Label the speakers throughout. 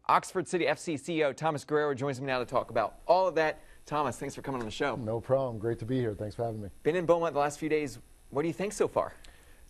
Speaker 1: Oxford City FC CEO Thomas Guerriero joins me now to talk about all of that. Thomas, thanks for coming on the show.
Speaker 2: No problem. Great to be here. Thanks for having me.
Speaker 1: Been in Beaumont the last few days. What do you think so far?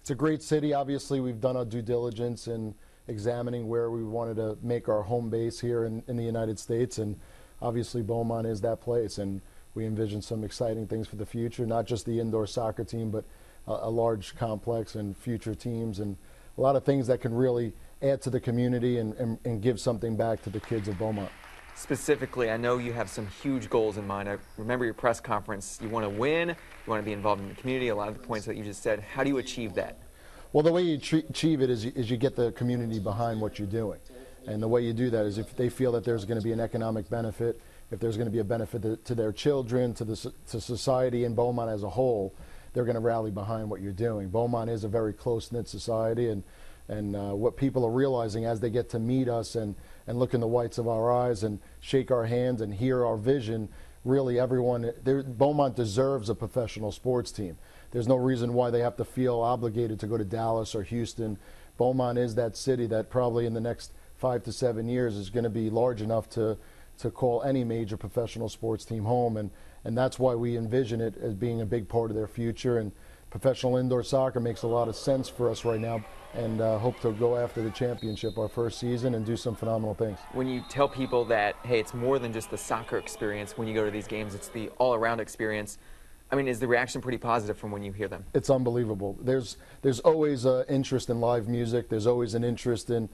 Speaker 2: It's a great city. Obviously, we've done our due diligence in examining where we wanted to make our home base here in the United States, and obviously Beaumont is that place, and we envision some exciting things for the future, not just the indoor soccer team, but a large complex and future teams, and a lot of things that can really add to the community and give something back to the kids of Beaumont.
Speaker 1: Specifically, I know you have some huge goals in mind. I remember your press conference. You want to win, you want to be involved in the community, a lot of the points that you just said. How do you achieve that?
Speaker 2: Well, the way you achieve it is you get the community behind what you're doing. And the way you do that is if they feel that there's going to be an economic benefit, if there's going to be a benefit to their children, to society and Beaumont as a whole, they're going to rally behind what you're doing. Beaumont is a very close-knit society, and what people are realizing as they get to meet us and look in the whites of our eyes and shake our hands and hear our vision, really everyone, Beaumont deserves a professional sports team. There's no reason why they have to feel obligated to go to Dallas or Houston. Beaumont is that city that probably in the next 5 to 7 years is going to be large enough to call any major professional sports team home, and that's why we envision it as being a big part of their future. And professional indoor soccer makes a lot of sense for us right now, and hope to go after the championship our first season and do some phenomenal things.
Speaker 1: When you tell people that, hey, it's more than just the soccer experience when you go to these games, it's the all-around experience, I mean, is the reaction pretty positive from when you hear them?
Speaker 2: It's unbelievable. There's always an interest in live music. There's always an interest in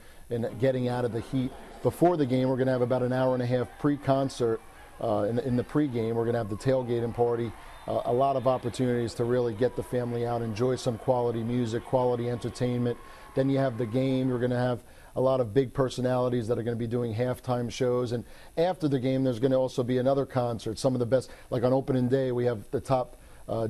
Speaker 2: getting out of the heat. Before the game, we're going to have about an hour and a half pre-concert. In the pre-game, we're going to have the tailgating party. A lot of opportunities to really get the family out, enjoy some quality music, quality entertainment. Then you have the game. You're going to have a lot of big personalities that are going to be doing halftime shows. And after the game, there's going to also be another concert. Some of the best, like on opening day, we have the top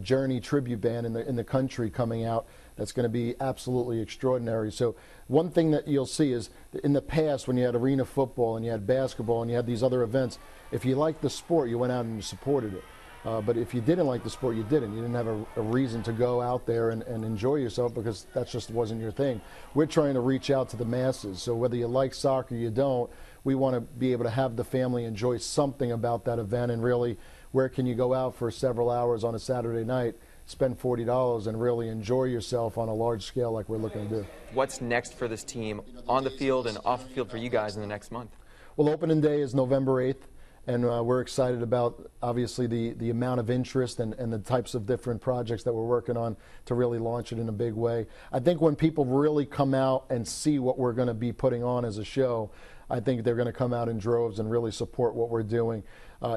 Speaker 2: Journey tribute band in the country coming out. That's going to be absolutely extraordinary. So one thing that you'll see is in the past when you had arena football and you had basketball and you had these other events, if you liked the sport, you went out and you supported it. But if you didn't like the sport, you didn't. You didn't have a reason to go out there and enjoy yourself because that just wasn't your thing. We're trying to reach out to the masses. So whether you like soccer or you don't, we want to be able to have the family enjoy something about that event. And really, where can you go out for several hours on a Saturday night, spend $40 and really enjoy yourself on a large scale like we're looking to do?
Speaker 1: What's next for this team on the field and off the field for you guys in the next month?
Speaker 2: Well, opening day is November 8th. And we're excited about, obviously, the amount of interest and the types of different projects that we're working on to really launch it in a big way. I think when people really come out and see what we're going to be putting on as a show, I think they're going to come out in droves and really support what we're doing.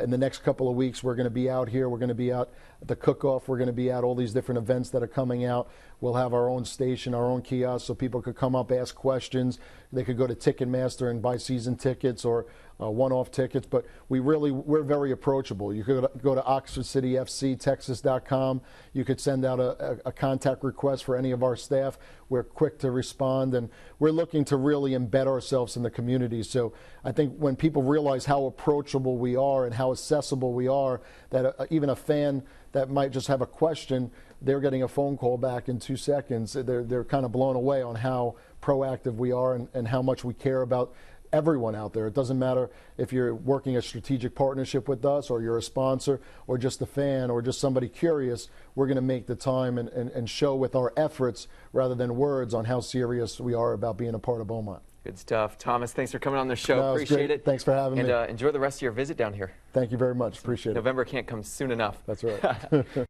Speaker 2: In the next couple of weeks, we're going to be out here. We're going to be out at the cook-off. We're going to be at all these different events that are coming out. We'll have our own station, our own kiosk, so people could come up, ask questions. They could go to Ticketmaster and buy season tickets or one-off tickets. But we're very approachable. You could go to OxfordCityFCTexas.com. You could send out a contact request for any of our staff. We're quick to respond, and we're looking to really embed ourselves in the community. So I think when people realize how approachable we are and how accessible we are, that even a fan that might just have a question, they're getting a phone call back in 2 seconds. They're kind of blown away on how proactive we are and how much we care about everyone out there. It doesn't matter if you're working a strategic partnership with us or you're a sponsor or just a fan or just somebody curious. We're going to make the time and show with our efforts rather than words on how serious we are about being a part of Beaumont.
Speaker 1: Good stuff. Thomas, thanks for coming on the show.
Speaker 2: No,
Speaker 1: appreciate it.
Speaker 2: Thanks for having me.
Speaker 1: And enjoy the rest of your visit down here.
Speaker 2: Thank you very much. Appreciate it.
Speaker 1: November can't come soon enough.
Speaker 2: That's right.